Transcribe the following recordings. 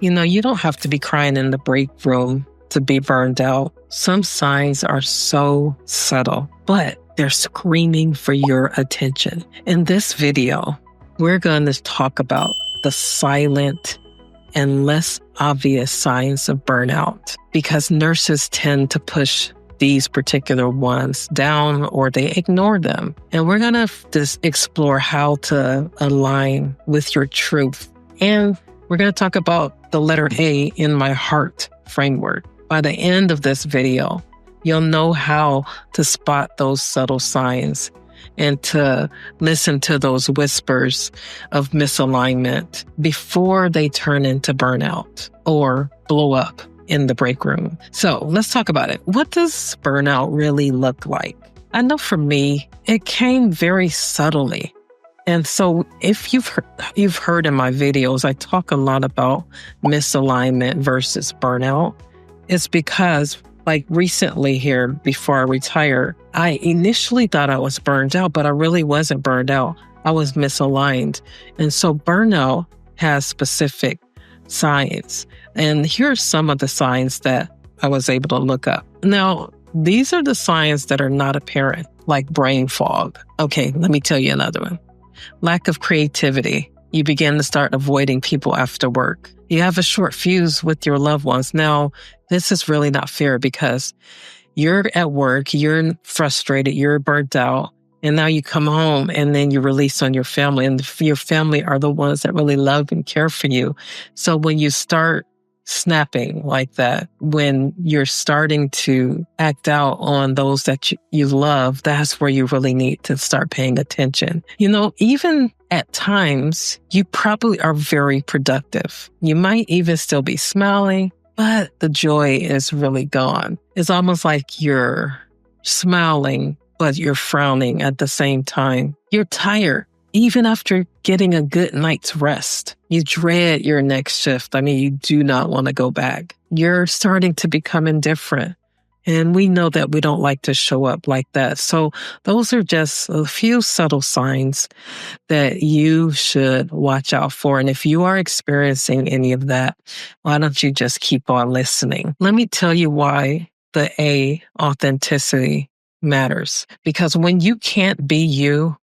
You don't have to be crying in the break room to be burned out. Some signs are so subtle, but they're screaming for your attention. In this video, we're going to talk about the silent and less obvious signs of burnout, because nurses tend to push these particular ones down or they ignore them. And we're going to just explore how to align with your truth. And we're going to talk about the letter A in my heart framework. By the end of this video, you'll know how to spot those subtle signs and to listen to those whispers of misalignment before they turn into burnout or blow up in the break room. So let's talk about it. What does burnout really look like? I know for me, it came very subtly. And so if you've heard in my videos, I talk a lot about misalignment versus burnout. It's because like recently here, before I retired, I initially thought I was burned out, but I really wasn't burned out. I was misaligned. And so burnout has specific signs. And here are some of the signs that I was able to look up. Now, these are the signs that are not apparent, like brain fog. Okay, let me tell you another one. Lack of creativity. You begin to start avoiding people after work. You have a short fuse with your loved ones. Now, this is really not fair because you're at work, you're frustrated, you're burnt out, and now you come home and then you release on your family. And your family are the ones that really love and care for you. So when you start snapping like that, when you're starting to act out on those that you love, that's where you really need to start paying attention. Even at times, you probably are very productive. You might even still be smiling, but the joy is really gone. It's almost like you're smiling, but you're frowning at the same time. You're tired. Even after getting a good night's rest, you dread your next shift. You do not want to go back. You're starting to become indifferent. And we know that we don't like to show up like that. So those are just a few subtle signs that you should watch out for. And if you are experiencing any of that, why don't you just keep on listening? Let me tell you why the A, authenticity, matters. Because when you can't be you,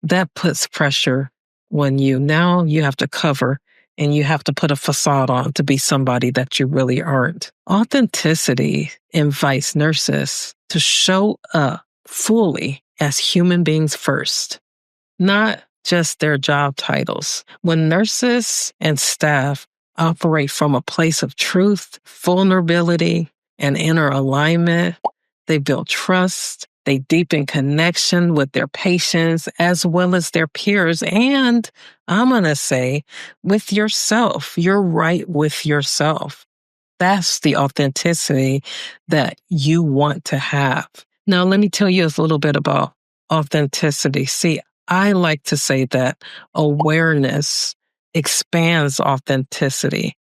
that puts pressure on you. Now you have to cover and you have to put a facade on to be somebody that you really aren't. Authenticity invites nurses to show up fully as human beings first, not just their job titles. When nurses and staff operate from a place of truth, vulnerability, and inner alignment, they build trust. They deepen connection with their patients as well as their peers. And I'm going to say with yourself, you're right with yourself. That's the authenticity that you want to have. Now, let me tell you a little bit about authenticity. See, I like to say that awareness expands authenticity.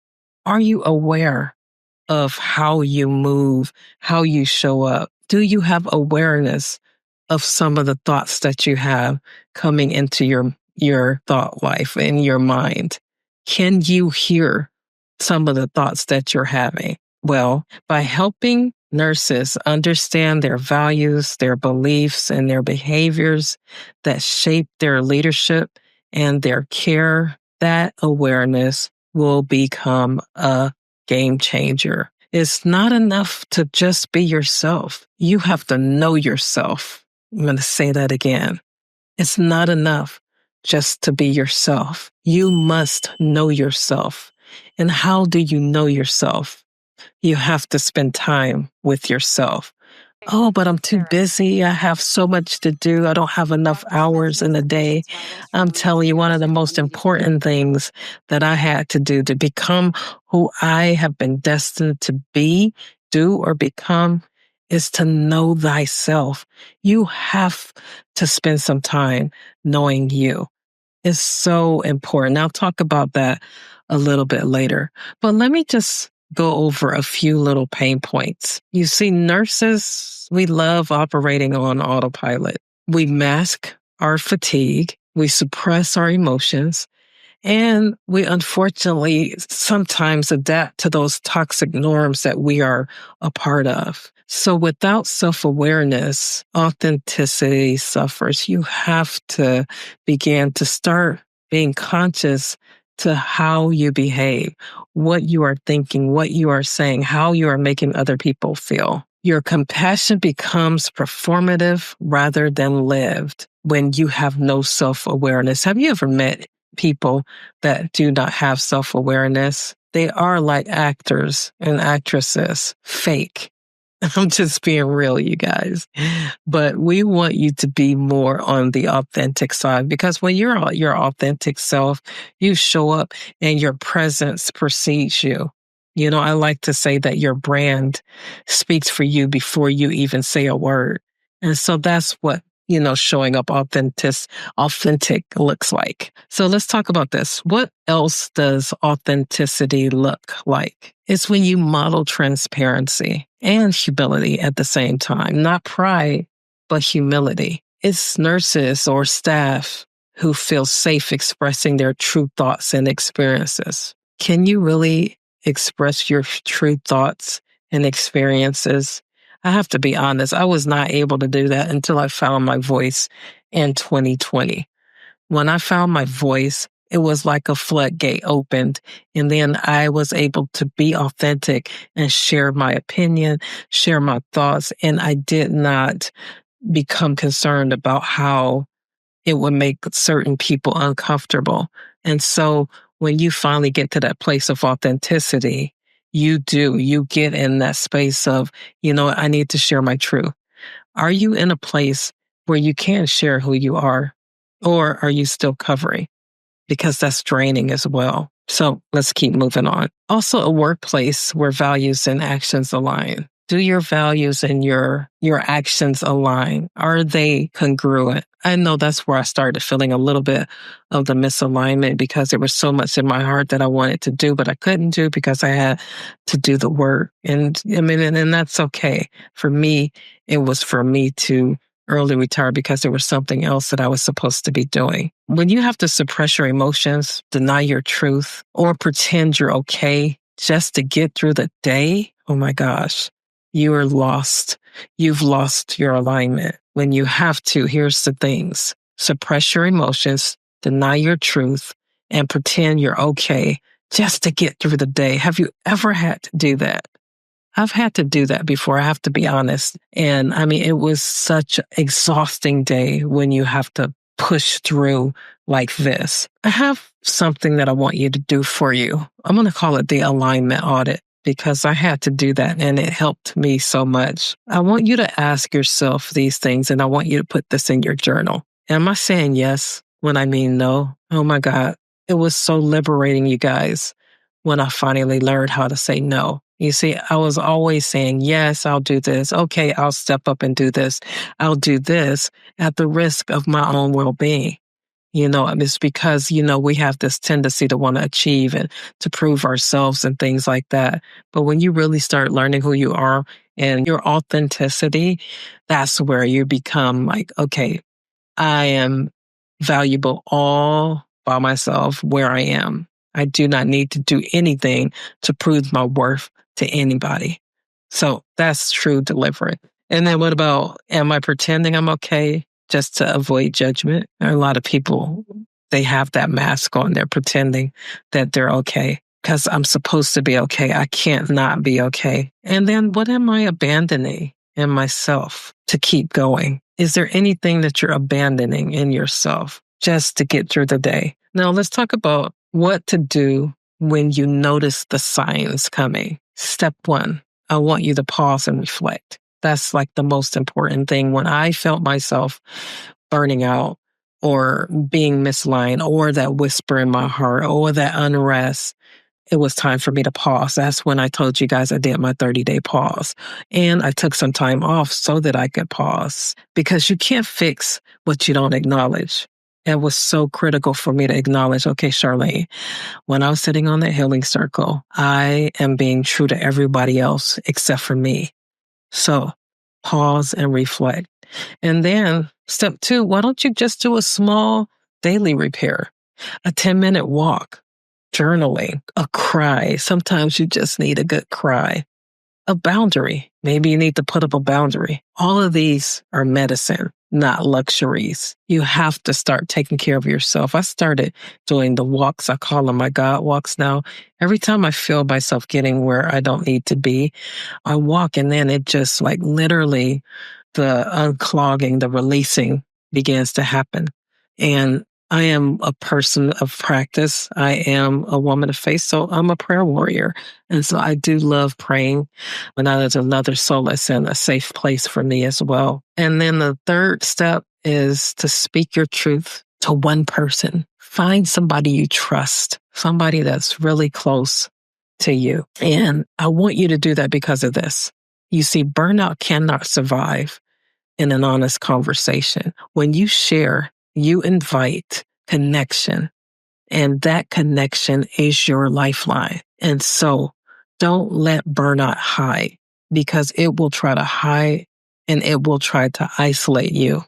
Are you aware of how you move, how you show up? Do you have awareness of some of the thoughts that you have coming into your thought life in your mind? Can you hear some of the thoughts that you're having? Well, by helping nurses understand their values, their beliefs, and their behaviors that shape their leadership and their care, that awareness will become a game changer. It's not enough to just be yourself. You have to know yourself. I'm going to say that again. It's not enough just to be yourself. You must know yourself. And how do you know yourself? You have to spend time with yourself. Oh, but I'm too busy. I have so much to do. I don't have enough hours in a day. I'm telling you, one of the most important things that I had to do to become who I have been destined to be, do, or become is to know thyself. You have to spend some time knowing you. It's so important. I'll talk about that a little bit later. But let me just go over a few little pain points. You see, nurses, we love operating on autopilot. We mask our fatigue, we suppress our emotions, And we unfortunately sometimes adapt to those toxic norms that we are a part of. So without self-awareness, authenticity suffers. You have to begin to start being conscious to how you behave, what you are thinking, what you are saying, how you are making other people feel. Your compassion becomes performative rather than lived when you have no self-awareness. Have you ever met people that do not have self-awareness? They are like actors and actresses, fake. I'm just being real, you guys. But we want you to be more on the authentic side, because when you're your authentic self, you show up and your presence precedes you. You know, I like to say that your brand speaks for you before you even say a word. And so that's what, showing up authentic looks like. So let's talk about this. What else does authenticity look like? It's when you model transparency and humility at the same time, not pride, but humility. It's nurses or staff who feel safe expressing their true thoughts and experiences. Can you really express your true thoughts and experiences? I have to be honest, I was not able to do that until I found my voice in 2020. When I found my voice, it was like a floodgate opened, and then I was able to be authentic and share my opinion, share my thoughts, and I did not become concerned about how it would make certain people uncomfortable. And so when you finally get to that place of authenticity, you get in that space of, I need to share my truth. Are you in a place where you can share who you are, or are you still covering? Because that's draining as well. So let's keep moving on. Also, a workplace where values and actions align. Do your values and your actions align? Are they congruent? I know that's where I started feeling a little bit of the misalignment, because there was so much in my heart that I wanted to do, but I couldn't do because I had to do the work. And and that's okay. For me, it was for me to early retire because there was something else that I was supposed to be doing. When you have to suppress your emotions, deny your truth, or pretend you're okay just to get through the day, oh my gosh, you are lost. You've lost your alignment. When you have to, here's the things: suppress your emotions, deny your truth, and pretend you're okay just to get through the day. Have you ever had to do that? I've had to do that before, I have to be honest. And it was such an exhausting day when you have to push through like this. I have something that I want you to do for you. I'm going to call it the alignment audit, because I had to do that and it helped me so much. I want you to ask yourself these things, and I want you to put this in your journal. Am I saying yes when I mean no? Oh my God. It was so liberating, you guys, when I finally learned how to say no. You see, I was always saying, yes, I'll do this. Okay, I'll step up and do this. I'll do this at the risk of my own well-being. It's because, we have this tendency to want to achieve and to prove ourselves and things like that. But when you really start learning who you are and your authenticity, that's where you become like, okay, I am valuable all by myself where I am. I do not need to do anything to prove my worth to anybody. So that's true deliverance. And then what about, am I pretending I'm okay just to avoid judgment? There are a lot of people, they have that mask on. They're pretending that they're okay because I'm supposed to be okay. I can't not be okay. And then what am I abandoning in myself to keep going? Is there anything that you're abandoning in yourself just to get through the day? Now let's talk about what to do when you notice the signs coming. Step 1, I want you to pause and reflect. That's like the most important thing. When I felt myself burning out or being misaligned, or that whisper in my heart, or that unrest, it was time for me to pause. That's when I told you guys I did my 30-day pause. And I took some time off so that I could pause, because you can't fix what you don't acknowledge. It was so critical for me to acknowledge, okay, Charlene, when I was sitting on that healing circle, I am being true to everybody else except for me. So pause and reflect. And then step 2, why don't you just do a small daily repair? A 10-minute walk, journaling, a cry. Sometimes you just need a good cry. A boundary. Maybe you need to put up a boundary. All of these are medicine, not luxuries. You have to start taking care of yourself. I started doing the walks. I call them my God walks now. Every time I feel myself getting where I don't need to be, I walk, and then it just like literally the unclogging, the releasing begins to happen. And I am a person of practice. I am a woman of faith, so I'm a prayer warrior. And so I do love praying. But now there's another solace and a safe place for me as well. And then the third step is to speak your truth to one person. Find somebody you trust, somebody that's really close to you. And I want you to do that because of this. You see, burnout cannot survive in an honest conversation. When you share, you invite connection, and that connection is your lifeline. And so don't let burnout hide, because it will try to hide and it will try to isolate you.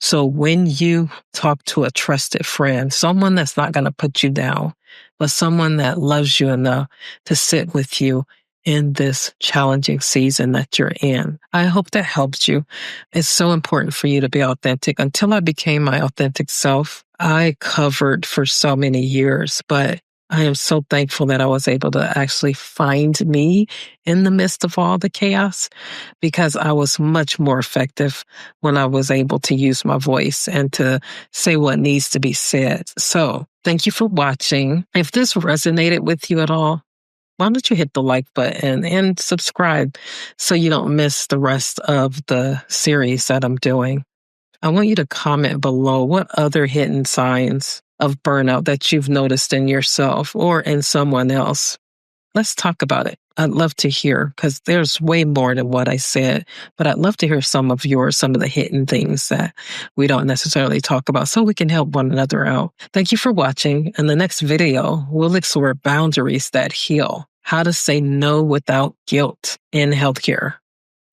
So when you talk to a trusted friend, someone that's not going to put you down, but someone that loves you enough to sit with you in this challenging season that you're in, I hope that helps you. It's so important for you to be authentic. Until I became my authentic self, I covered for so many years, but I am so thankful that I was able to actually find me in the midst of all the chaos, because I was much more effective when I was able to use my voice and to say what needs to be said. So thank you for watching. If this resonated with you at all, why don't you hit the like button and subscribe so you don't miss the rest of the series that I'm doing. I want you to comment below what other hidden signs of burnout that you've noticed in yourself or in someone else. Let's talk about it. I'd love to hear, because there's way more than what I said, but I'd love to hear some of yours, some of the hidden things that we don't necessarily talk about, so we can help one another out. Thank you for watching. In the next video, we'll explore boundaries that heal, how to say no without guilt in healthcare.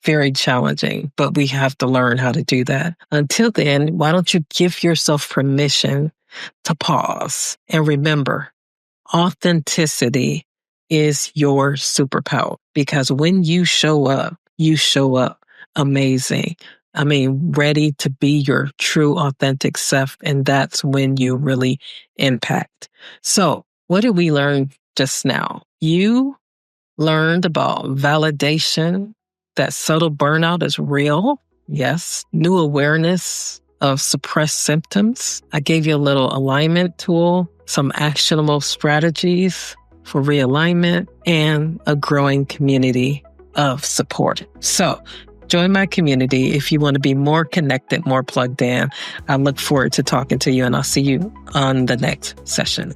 Very challenging, but we have to learn how to do that. Until then, why don't you give yourself permission to pause and remember, authenticity is your superpower, because when you show up amazing. I mean, ready to be your true authentic self. And that's when you really impact. So what did we learn just now? You learned about validation, that subtle burnout is real. Yes. New awareness of suppressed symptoms. I gave you a little alignment tool, some actionable strategies for realignment, and a growing community of support. So join my community if you want to be more connected, more plugged in. I look forward to talking to you, and I'll see you on the next session.